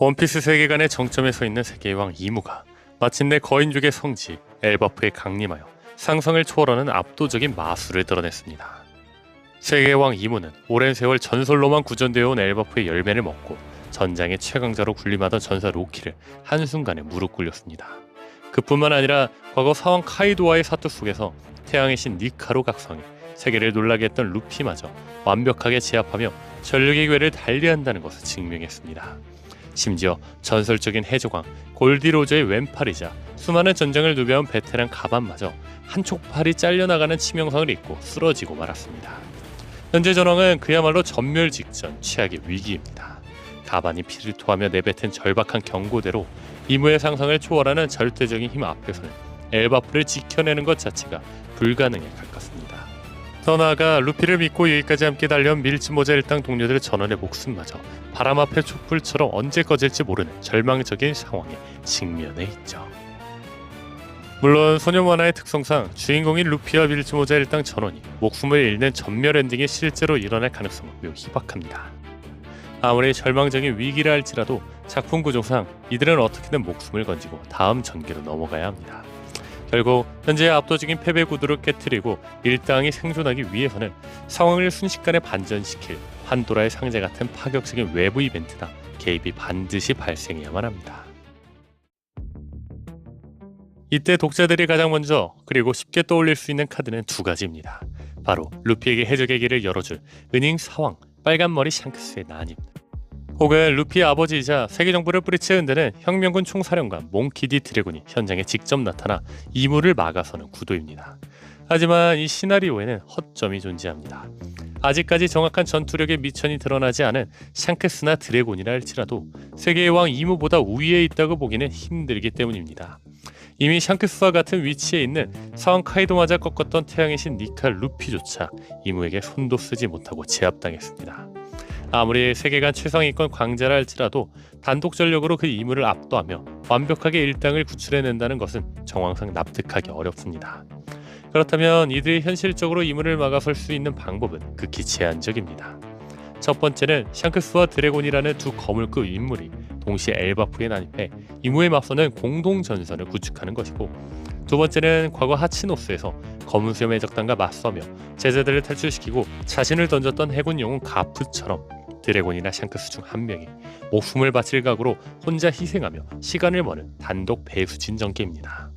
원피스 세계관의 정점에 서 있는 세계의 왕 이무가 마침내 거인족의 성지 엘바프에 강림하여 상상을 초월하는 압도적인 마술을 드러냈습니다. 세계의 왕 이무는 오랜 세월 전설로만 구전되어 온 엘바프의 열매를 먹고 전장의 최강자로 군림하던 전사 로키를 한순간에 무릎 꿇렸습니다. 그뿐만 아니라 과거 사왕 카이도와의 사투 속에서 태양의 신 니카로 각성해 세계를 놀라게 했던 루피마저 완벽하게 제압하며 전력의 궤를 달리한다는 것을 증명했습니다. 심지어 전설적인 해적왕 골디로저의 왼팔이자 수많은 전쟁을 누벼온 베테랑 가반마저 한쪽 팔이 잘려나가는 치명상을 입고 쓰러지고 말았습니다. 현재 전황은 그야말로 전멸 직전 최악의 위기입니다. 가반이 피를 토하며 내뱉은 절박한 경고대로 이무의 상상을 초월하는 절대적인 힘 앞에서는 엘바프를 지켜내는 것 자체가 불가능에 가깝습니다. 더 나아가 루피를 믿고 여기까지 함께 달려온 밀즈모자 일당 동료들의 전원의 목숨마저 바람 앞의 촛불처럼 언제 꺼질지 모르는 절망적인 상황에 직면해 있죠. 물론 소녀 만화의 특성상 주인공인 루피와 밀즈모자 일당 전원이 목숨을 잃는 전멸 엔딩이 실제로 일어날 가능성은 매우 희박합니다. 아무리 절망적인 위기라 할지라도 작품 구조상 이들은 어떻게든 목숨을 건지고 다음 전개로 넘어가야 합니다. 결국 현재의 압도적인 패배 구도를 깨트리고 일당이 생존하기 위해서는 상황을 순식간에 반전시킬 판도라의 상제 같은 파격적인 외부 이벤트나 개입이 반드시 발생해야만 합니다. 이때 독자들이 가장 먼저 그리고 쉽게 떠올릴 수 있는 카드는 두 가지입니다. 바로 루피에게 해적의 길을 열어줄 은잉 사왕 빨간머리 샹크스의 난입, 혹은 루피의 아버지이자 세계 정부를 뿌리쳐 흔드는 혁명군 총사령관 몽키디 드래곤이 현장에 직접 나타나 이무를 막아서는 구도입니다. 하지만 이 시나리오에는 허점이 존재합니다. 아직까지 정확한 전투력의 미천이 드러나지 않은 샹크스나 드래곤이라 할지라도 세계의 왕 이무보다 우위에 있다고 보기는 힘들기 때문입니다. 이미 샹크스와 같은 위치에 있는 사왕 카이도마저 꺾었던 태양의 신 니카 루피조차 이무에게 손도 쓰지 못하고 제압당했습니다. 아무리 세계관 최상위권 강자라 할지라도 단독 전력으로 그 이무를 압도하며 완벽하게 일당을 구출해낸다는 것은 정황상 납득하기 어렵습니다. 그렇다면 이들이 현실적으로 이무를 막아설 수 있는 방법은 극히 제한적입니다. 첫 번째는 샹크스와 드래곤이라는 두 거물급 인물이 동시에 엘바프에 난입해 이무에 맞서는 공동 전선을 구축하는 것이고, 두 번째는 과거 하치노스에서 검은 수염 해적단과 맞서며 제자들을 탈출시키고 자신을 던졌던 해군 영웅 가프처럼 드래곤이나 샹크스 중 한 명이 목숨을 바칠 각오로 혼자 희생하며 시간을 머는 단독 배수진 전개입니다.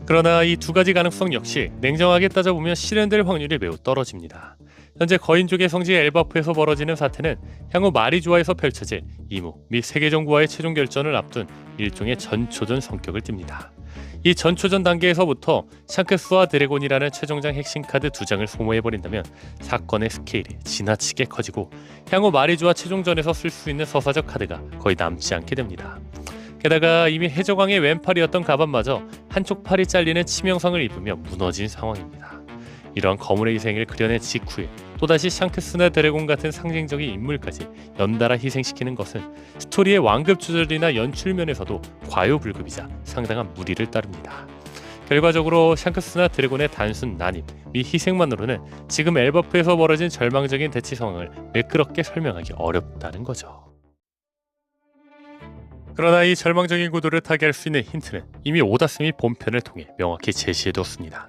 그러나 이 두 가지 가능성 역시 냉정하게 따져보면 실현될 확률이 매우 떨어집니다. 현재 거인족의 성지 엘바프에서 벌어지는 사태는 향후 마리조아에서 펼쳐질 이무 및 세계정부와의 최종 결전을 앞둔 일종의 전초전 성격을 띱니다. 이 전초전 단계에서부터 샹크스와 드래곤이라는 최종장 핵심 카드 두 장을 소모해버린다면 사건의 스케일이 지나치게 커지고 향후 마리조아 최종전에서 쓸 수 있는 서사적 카드가 거의 남지 않게 됩니다. 게다가 이미 해적왕의 왼팔이었던 가반마저 한쪽 팔이 잘리는 치명상을 입으며 무너진 상황입니다. 이런 거물의 희생을 그려낸 직후에 또다시 샹크스나 드래곤 같은 상징적인 인물까지 연달아 희생시키는 것은 스토리의 완급 조절이나 연출 면에서도 과요불급이자 상당한 무리를 따릅니다. 결과적으로 샹크스나 드래곤의 단순 난입 및 희생만으로는 지금 엘바프에서 벌어진 절망적인 대치 상황을 매끄럽게 설명하기 어렵다는 거죠. 그러나 이 절망적인 구도를 타개할 수 있는 힌트는 이미 오다스미 본편을 통해 명확히 제시해두었습니다.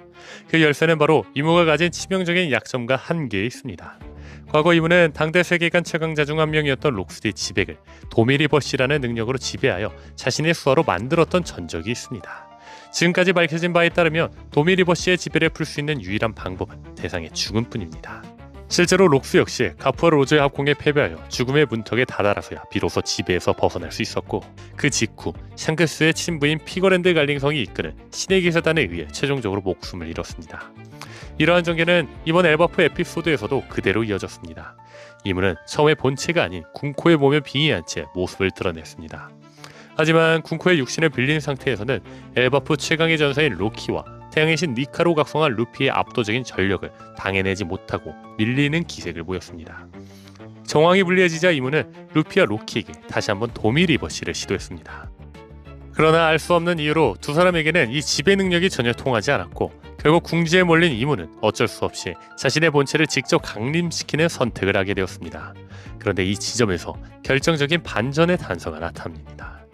그 열쇠는 바로 이무가 가진 치명적인 약점과 한계에 있습니다. 과거 이무는 당대 세계관 최강자 중 한 명이었던 록스디의 지백을 도미리버시라는 능력으로 지배하여 자신의 수하로 만들었던 전적이 있습니다. 지금까지 밝혀진 바에 따르면 도미리버시의 지배를 풀 수 있는 유일한 방법은 대상의 죽음뿐입니다. 실제로 록스 역시 가프와 로즈의 합공에 패배하여 죽음의 문턱에 다다라서야 비로소 지배에서 벗어날 수 있었고, 그 직후 샹크스의 친부인 피거랜드 갈링성이 이끄는 신의 기사단에 의해 최종적으로 목숨을 잃었습니다. 이러한 전개는 이번 엘바프 에피소드에서도 그대로 이어졌습니다. 이무는 처음에 본체가 아닌 군코의 몸에 빙의한 채 모습을 드러냈습니다. 하지만 군코의 육신을 빌린 상태에서는 엘바프 최강의 전사인 로키와 태양의 신 니카로 각성한 루피의 압도적인 전력을 당해내지 못하고 밀리는 기색을 보였습니다. 정황이 불리해지자 이무는 루피와 로키에게 다시 한번 도미리버시를 시도했습니다. 그러나 알 수 없는 이유로 두 사람에게는 이 지배 능력이 전혀 통하지 않았고 결국 궁지에 몰린 이무는 어쩔 수 없이 자신의 본체를 직접 강림시키는 선택을 하게 되었습니다. 그런데 이 지점에서 결정적인 반전의 단서가 나타납니다.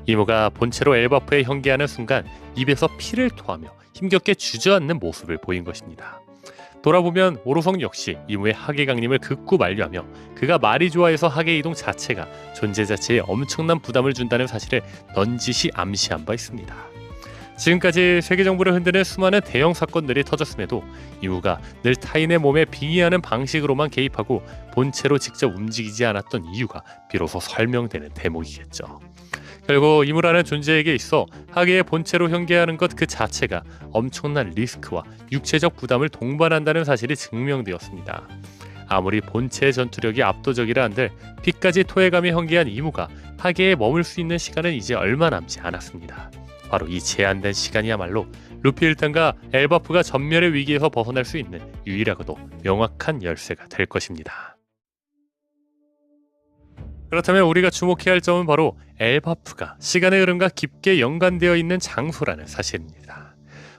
이무가 본체로 엘바프에 현기하는 순간 입에서 피를 토하며 힘겹게 주저앉는 모습을 보인 것입니다. 돌아보면 오로성 역시 이무의 하계 강림을 극구 만류하며 그가 말이 좋아해서 하계 이동 자체가 존재 자체에 엄청난 부담을 준다는 사실을 넌지시 암시한 바 있습니다. 지금까지 세계 정부를 흔드는 수많은 대형 사건들이 터졌음에도 이무가 늘 타인의 몸에 빙의하는 방식으로만 개입하고 본체로 직접 움직이지 않았던 이유가 비로소 설명되는 대목이겠죠. 결국 이무라는 존재에게 있어 하계의 본체로 현괴하는 것 그 자체가 엄청난 리스크와 육체적 부담을 동반한다는 사실이 증명되었습니다. 아무리 본체의 전투력이 압도적이라 한들 피까지 토해가며 현괴한 이무가 하계에 머물 수 있는 시간은 이제 얼마 남지 않았습니다. 바로 이 제한된 시간이야말로 루피 일당과 엘바프가 전멸의 위기에서 벗어날 수 있는 유일하고도 명확한 열쇠가 될 것입니다. 그렇다면 우리가 주목해야 할 점은 바로 엘바프가 시간의 흐름과 깊게 연관되어 있는 장소라는 사실입니다.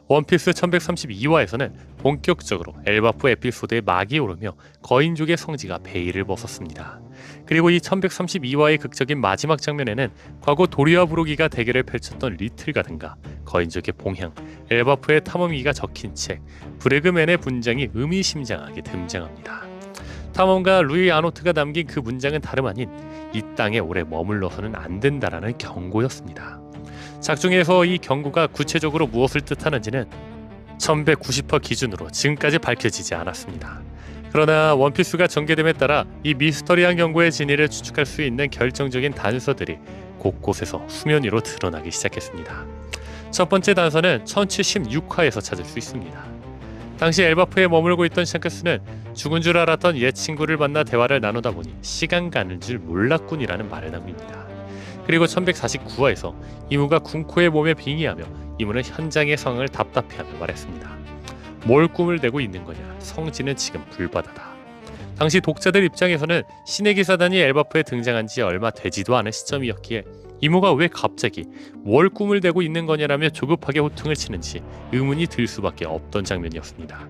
원피스 1132화에서는 본격적으로 엘바프 에피소드의 막이 오르며 거인족의 성지가 베일을 벗었습니다. 그리고 이 1132화의 극적인 마지막 장면에는 과거 도리와 부르기가 대결을 펼쳤던 리틀가든가 거인족의 봉향, 엘바프의 탐험기가 적힌 책 브레그맨의 분장이 의미심장하게 등장합니다. 탐험가 루이 아노트가 남긴 그 문장은 다름 아닌 이 땅에 오래 머물러서는 안 된다라는 경고였습니다. 작중에서 이 경고가 구체적으로 무엇을 뜻하는지는 1190화 기준으로 지금까지 밝혀지지 않았습니다. 그러나 원피스가 전개됨에 따라 이 미스터리한 경고의 진위를 추측할 수 있는 결정적인 단서들이 곳곳에서 수면 위로 드러나기 시작했습니다. 첫 번째 단서는 1076화에서 찾을 수 있습니다. 당시 엘바프에 머물고 있던 샹크스는 죽은 줄 알았던 옛 친구를 만나 대화를 나누다 보니 시간 가는 줄 몰랐군이라는 말을 남깁니다. 그리고 1149화에서 이무가 군코의 몸에 빙의하며 이무는 현장의 상황을 답답해하며 말했습니다. 뭘 꿈을 대고 있는 거냐, 성지는 지금 불바다다. 당시 독자들 입장에서는 신의 기사단이 엘바프에 등장한 지 얼마 되지도 않은 시점이었기에 이무가 왜 갑자기 뭘 꿈을 대고 있는 거냐라며 조급하게 호통을 치는지 의문이 들 수밖에 없던 장면이었습니다.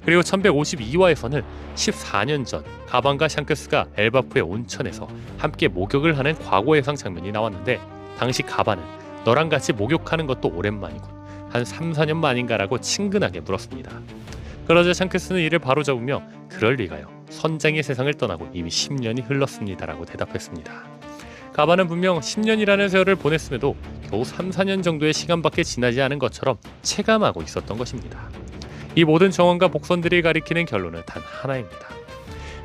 그리고 1152화에서는 14년 전 가반과 샹크스가 엘바프의 온천에서 함께 목욕을 하는 과거 예상 장면이 나왔는데 당시 가반은 너랑 같이 목욕하는 것도 오랜만이군. 한 3, 4년 만인가라고 친근하게 물었습니다. 그러자 샹크스는 이를 바로잡으며 그럴 리가요. 선장의 세상을 떠나고 이미 10년이 흘렀습니다라고 대답했습니다. 가반은 분명 10년이라는 세월을 보냈음에도 겨우 3, 4년 정도의 시간밖에 지나지 않은 것처럼 체감하고 있었던 것입니다. 이 모든 정황과 복선들이 가리키는 결론은 단 하나입니다.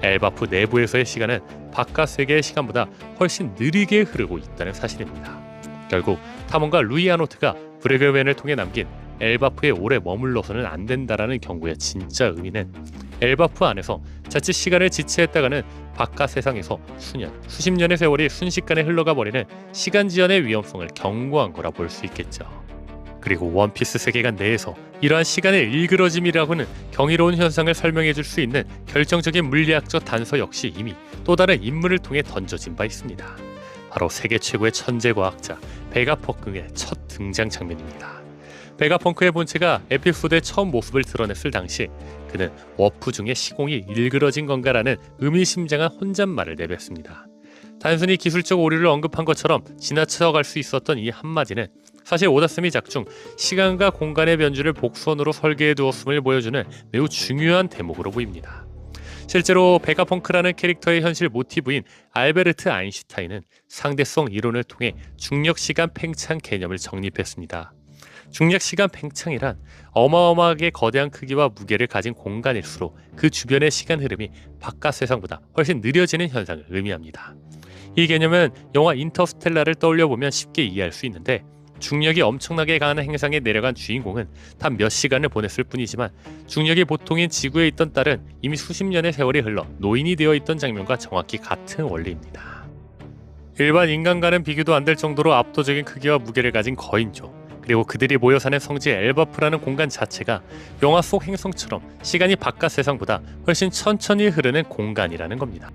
엘바프 내부에서의 시간은 바깥 세계의 시간보다 훨씬 느리게 흐르고 있다는 사실입니다. 결국 탐험가 루이 아노트가 브레그맨을 통해 남긴 엘바프에 오래 머물러서는 안 된다라는 경고의 진짜 의미는 엘바프 안에서 자칫 시간을 지체했다가는 바깥 세상에서 수년, 수십 년의 세월이 순식간에 흘러가 버리는 시간 지연의 위험성을 경고한 거라 볼 수 있겠죠. 그리고 원피스 세계관 내에서 이러한 시간의 일그러짐이라고는 경이로운 현상을 설명해 줄 수 있는 결정적인 물리학적 단서 역시 이미 또 다른 인물을 통해 던져진 바 있습니다. 바로 세계 최고의 천재 과학자 베가펑크의 첫 등장 장면입니다. 베가펑크의 본체가 에피소드의 처음 모습을 드러냈을 당시 그는 워프 중에 시공이 일그러진 건가라는 의미심장한 혼잣말을 내뱉습니다. 단순히 기술적 오류를 언급한 것처럼 지나쳐갈 수 있었던 이 한마디는 사실 오다스미 작중 시간과 공간의 변주를 복선으로 설계해 두었음을 보여주는 매우 중요한 대목으로 보입니다. 실제로 베가펑크라는 캐릭터의 현실 모티브인 알베르트 아인슈타인은 상대성 이론을 통해 중력시간 팽창 개념을 정립했습니다. 중력시간 팽창이란 어마어마하게 거대한 크기와 무게를 가진 공간일수록 그 주변의 시간 흐름이 바깥 세상보다 훨씬 느려지는 현상을 의미합니다. 이 개념은 영화 인터스텔라를 떠올려보면 쉽게 이해할 수 있는데 중력이 엄청나게 강한 행성에 내려간 주인공은 단 몇 시간을 보냈을 뿐이지만 중력이 보통인 지구에 있던 딸은 이미 수십 년의 세월이 흘러 노인이 되어 있던 장면과 정확히 같은 원리입니다. 일반 인간과는 비교도 안 될 정도로 압도적인 크기와 무게를 가진 거인족 그리고 그들이 모여 사는 성지 엘바프라는 공간 자체가 영화 속 행성처럼 시간이 바깥 세상보다 훨씬 천천히 흐르는 공간이라는 겁니다.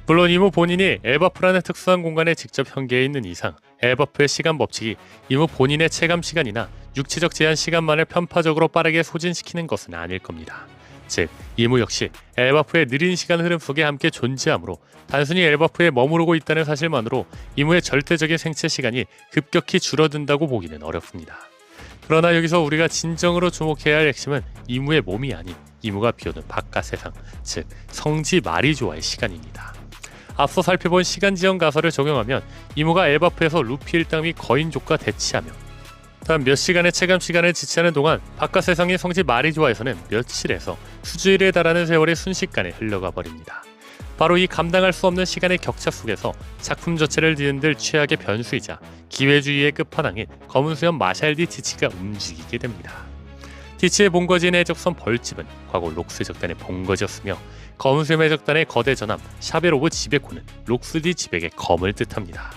물론 이무 본인이 엘바프라는 특수한 공간에 직접 현계에 있는 이상 엘바프의 시간 법칙이 이무 본인의 체감 시간이나 육체적 제한 시간만을 편파적으로 빠르게 소진시키는 것은 아닐 겁니다. 즉, 이무 역시 엘바프의 느린 시간 흐름 속에 함께 존재하므로 단순히 엘바프에 머무르고 있다는 사실만으로 이무의 절대적인 생체 시간이 급격히 줄어든다고 보기는 어렵습니다. 그러나 여기서 우리가 진정으로 주목해야 할 핵심은 이무의 몸이 아닌 이무가 비오는 바깥 세상, 즉 성지 마리조아의 시간입니다. 앞서 살펴본 시간 지연 가설을 적용하면 이무가 엘바프에서 루피 일당 및 거인족과 대치하며 단 몇 시간의 체감 시간을 지체하는 동안 바깥 세상의 성지 마리조아에서는 며칠에서 수주일에 달하는 세월이 순식간에 흘러가 버립니다. 바로 이 감당할 수 없는 시간의 격차 속에서 작품 자체를 뒤흔들 최악의 변수이자 기회주의의 끝판왕인 검은 수염 마샬 티치가 움직이게 됩니다. 티치의 본거지인 해적선 벌집은 과거 록스 해적단의 본거지였으며 검은 수염 해적단의 거대 전함 샤베로브 지베코는 록스디 지백의 검을 뜻합니다.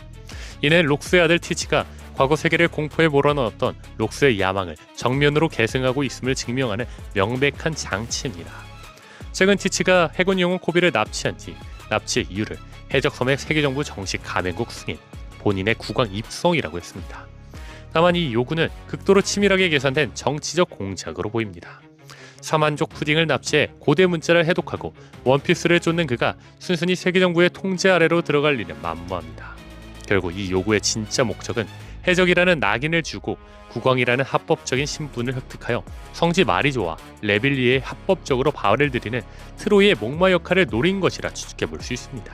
이는 록스의 아들 티치가 과거 세계를 공포에 몰아넣었던 록스의 야망을 정면으로 계승하고 있음을 증명하는 명백한 장치입니다. 최근 티치가 해군 영웅 코비를 납치한 뒤 납치의 이유를 해적섬의 세계정부 정식 가맹국 승인, 본인의 국왕 입성이라고 했습니다. 다만 이 요구는 극도로 치밀하게 계산된 정치적 공작으로 보입니다. 사만족 푸딩을 납치해 고대 문자를 해독하고 원피스를 쫓는 그가 순순히 세계정부의 통제 아래로 들어갈 리는 만무합니다. 결국 이 요구의 진짜 목적은 해적이라는 낙인을 주고 국왕이라는 합법적인 신분을 획득하여 성지 마리조와 레빌리에 합법적으로 발을 들이는 트로이의 목마 역할을 노린 것이라 추측해볼 수 있습니다.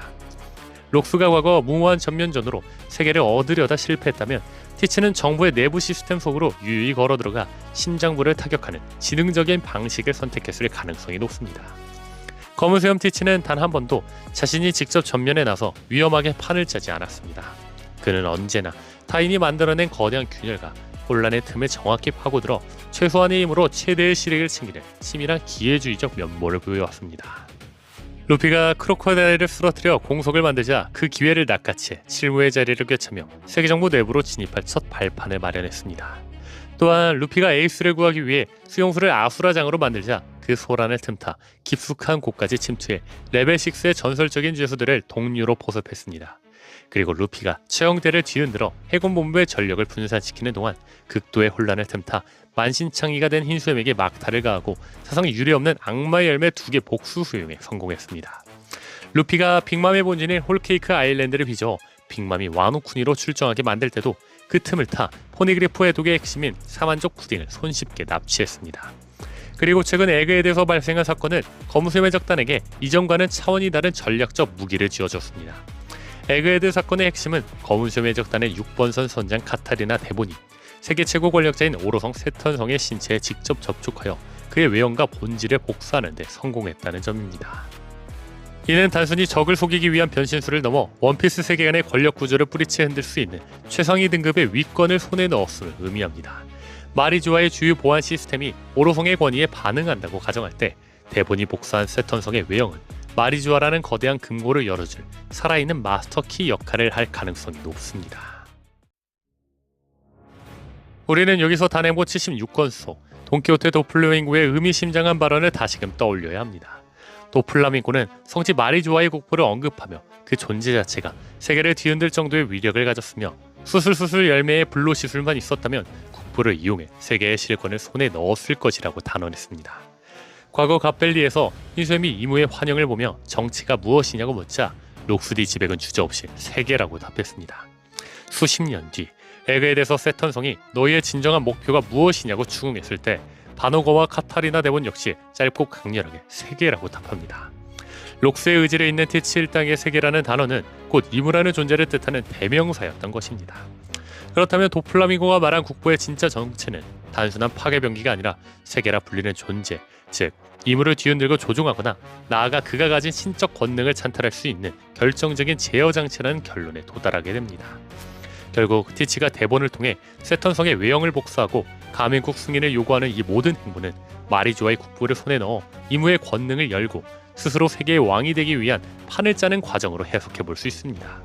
록스가 과거 무모한 전면전으로 세계를 얻으려다 실패했다면 티치는 정부의 내부 시스템 속으로 유유히 걸어들어가 심장부를 타격하는 지능적인 방식을 선택했을 가능성이 높습니다. 검은 수염 티치는 단 한 번도 자신이 직접 전면에 나서 위험하게 판을 짜지 않았습니다. 그는 언제나 타인이 만들어낸 거대한 균열과 혼란의 틈에 정확히 파고들어 최소한의 힘으로 최대의 실익을 챙기는 치밀한 기회주의적 면모를 보여왔습니다. 루피가 크로커다일을 쓰러뜨려 공속을 만들자 그 기회를 낚아채 실무의 자리를 꿰차며 세계정부 내부로 진입할 첫 발판을 마련했습니다. 또한 루피가 에이스를 구하기 위해 수용소를 아수라장으로 만들자 그 소란을 틈타 깊숙한 곳까지 침투해 레벨 6의 전설적인 죄수들을 동료로 포섭했습니다. 그리고 루피가 최영대를 뒤흔들어 해군본부의 전력을 분산시키는 동안 극도의 혼란을 틈타 만신창이가 된 흰수염에게 막타를 가하고 사상 유례없는 악마의 열매 2개 복수 수용에 성공했습니다. 루피가 빅맘의 본진인 홀케이크 아일랜드를 빚어 빅맘이 와노쿠니로 출정하게 만들 때도 그 틈을 타 포니그리프 해독의 핵심인 사만족 푸딩을 손쉽게 납치했습니다. 그리고 최근 에그헤드에서 발생한 사건은 검수의 적단에게 이전과는 차원이 다른 전략적 무기를 쥐어줬습니다. 에그헤드 사건의 핵심은 검은수염의 적단의 6번선 선장 카타리나 데보니, 세계 최고 권력자인 오로성 세턴성의 신체에 직접 접촉하여 그의 외형과 본질을 복수하는 데 성공했다는 점입니다. 이는 단순히 적을 속이기 위한 변신술을 넘어 원피스 세계관의 권력 구조를 뿌리채 흔들 수 있는 최상위 등급의 위권을 손에 넣었음을 의미합니다. 마리조아의 주요 보안 시스템이 오로성의 권위에 반응한다고 가정할 때 데보니 복수한 세턴성의 외형은 마리조아라는 거대한 금고를 열어줄 살아있는 마스터키 역할을 할 가능성이 높습니다. 우리는 여기서 단행본 76권 속 돈키호테 도플라밍고의 의미심장한 발언을 다시금 떠올려야 합니다. 도플라밍고는 성지 마리조아의 국보를 언급하며 그 존재 자체가 세계를 뒤흔들 정도의 위력을 가졌으며 수술수술 열매의 불로시술만 있었다면 국보를 이용해 세계의 실권을 손에 넣었을 것이라고 단언했습니다. 과거 갑벨리에서 흰수염이 이무의 환영을 보며 정치가 무엇이냐고 묻자 록스디 지백은 주저없이 세계라고 답했습니다. 수십 년 뒤 에그헤드에서 세턴성이 너희의 진정한 목표가 무엇이냐고 추궁했을 때 바노거와 카타리나 데본 역시 짧고 강렬하게 세계라고 답합니다. 록스의 의지를 잇는 티치 일당의 세계라는 단어는 곧 이무라는 존재를 뜻하는 대명사였던 것입니다. 그렇다면 도플라밍고가 말한 국보의 진짜 정체는 단순한 파괴병기가 아니라 세계라 불리는 존재, 즉 이무를 뒤흔들고 조종하거나 나아가 그가 가진 신적 권능을 찬탈할 수 있는 결정적인 제어 장치라는 결론에 도달하게 됩니다. 결국 티치가 대본을 통해 세턴성의 외형을 복수하고 가맹국 승인을 요구하는 이 모든 행보는 마리조아의 국보를 손에 넣어 이무의 권능을 열고 스스로 세계의 왕이 되기 위한 판을 짜는 과정으로 해석해 볼 수 있습니다.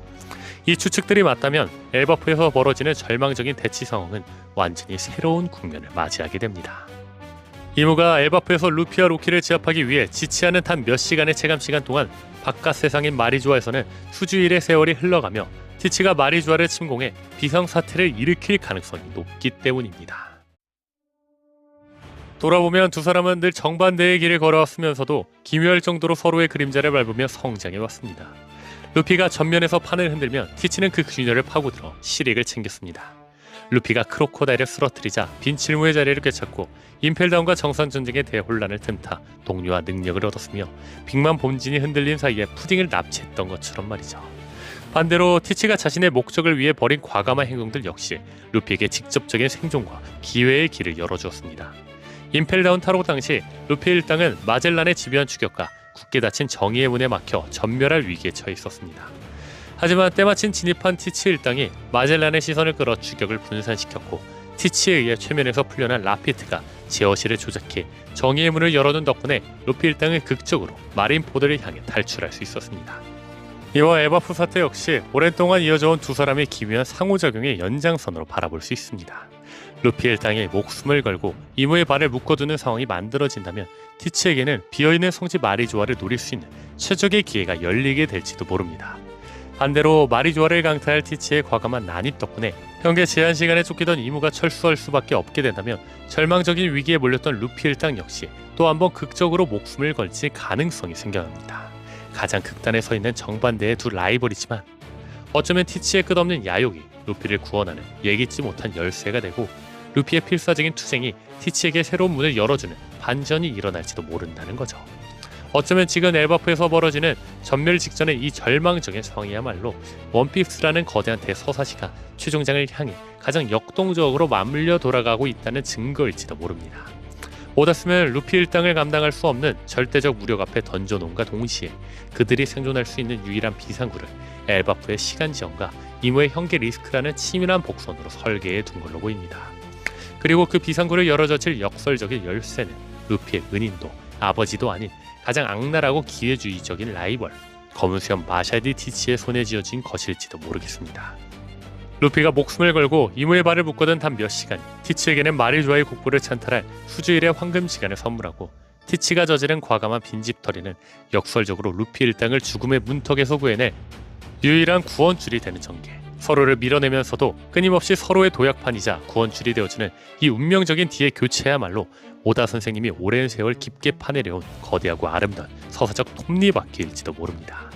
이 추측들이 맞다면 엘바프에서 벌어지는 절망적인 대치 상황은 완전히 새로운 국면을 맞이하게 됩니다. 이무가 엘바프에서 루피와 로키를 제압하기 위해 지체하는 단 몇 시간의 체감 시간 동안 바깥 세상인 마리주아에서는 수주일의 세월이 흘러가며 티치가 마리주아를 침공해 비상사태를 일으킬 가능성이 높기 때문입니다. 돌아보면 두 사람은 늘 정반대의 길을 걸어왔으면서도 기묘할 정도로 서로의 그림자를 밟으며 성장해왔습니다. 루피가 전면에서 판을 흔들면 티치는 그 균열을 파고들어 실익을 챙겼습니다. 루피가 크로코다일을 쓰러뜨리자 빈칠무의 자리를 되찾고 임펠다운과 정상전쟁의 대혼란을 틈타 동료와 능력을 얻었으며 빅맘 본진이 흔들린 사이에 푸딩을 납치했던 것처럼 말이죠. 반대로 티치가 자신의 목적을 위해 벌인 과감한 행동들 역시 루피에게 직접적인 생존과 기회의 길을 열어주었습니다. 임펠다운 타로 당시 루피 일당은 마젤란의 집요한 추격과 굳게 닫힌 정의의 문에 막혀 전멸할 위기에 처해 있었습니다. 하지만 때마침 진입한 티치 일당이 마젤란의 시선을 끌어 추격을 분산시켰고 티치에 의해 최면에서 풀려난 라피트가 제어실을 조작해 정의의 문을 열어둔 덕분에 루피 일당은 극적으로 마린포드를 향해 탈출할 수 있었습니다. 이와 엘바프 사태 역시 오랜 동안 이어져온 두 사람의 기묘한 상호작용의 연장선으로 바라볼 수 있습니다. 루피 일당이 목숨을 걸고 이무의 발을 묶어두는 상황이 만들어진다면 티치에게는 비어있는 성지 마리조아를 노릴 수 있는 최적의 기회가 열리게 될지도 모릅니다. 반대로 마리조아를 강타할 티치의 과감한 난입 덕분에 현재 제한 시간에 쫓기던 이무가 철수할 수밖에 없게 된다면 절망적인 위기에 몰렸던 루피 일당 역시 또 한 번 극적으로 목숨을 걸칠 가능성이 생겨납니다. 가장 극단에 서 있는 정반대의 두 라이벌이지만 어쩌면 티치의 끝없는 야욕이 루피를 구원하는 예기치 못한 열쇠가 되고 루피의 필사적인 투쟁이 티치에게 새로운 문을 열어주는 반전이 일어날지도 모른다는 거죠. 어쩌면 지금 엘바프에서 벌어지는 전멸 직전의 이 절망적인 상황이야말로 원피스라는 거대한 대서사시가 최종장을 향해 가장 역동적으로 맞물려 돌아가고 있다는 증거일지도 모릅니다. 오다스는 루피 일당을 감당할 수 없는 절대적 무력 앞에 던져놓은과 동시에 그들이 생존할 수 있는 유일한 비상구를 엘바프의 시간지연과 이무의 현계 리스크라는 치밀한 복선으로 설계해 둔 걸로 보입니다. 그리고 그 비상구를 열어젖힐 역설적인 열쇠는 루피의 은인도 아버지도 아닌 가장 악랄하고 기회주의적인 라이벌 검은 수염 마샬디 티치의 손에 쥐어진 것일지도 모르겠습니다. 루피가 목숨을 걸고 이무의 발을 묶어둔 단 몇 시간, 티치에게는 마리조아의 국보를 찬탈할 수주일의 황금 시간을 선물하고 티치가 저지른 과감한 빈집털이는 역설적으로 루피 일당을 죽음의 문턱에서 구해낼 유일한 구원줄이 되는 전개. 서로를 밀어내면서도 끊임없이 서로의 도약판이자 구원줄이 되어주는 이 운명적인 뒤의 교체야말로 오다 선생님이 오랜 세월 깊게 파내려온 거대하고 아름다운 서사적 톱니바퀴일지도 모릅니다.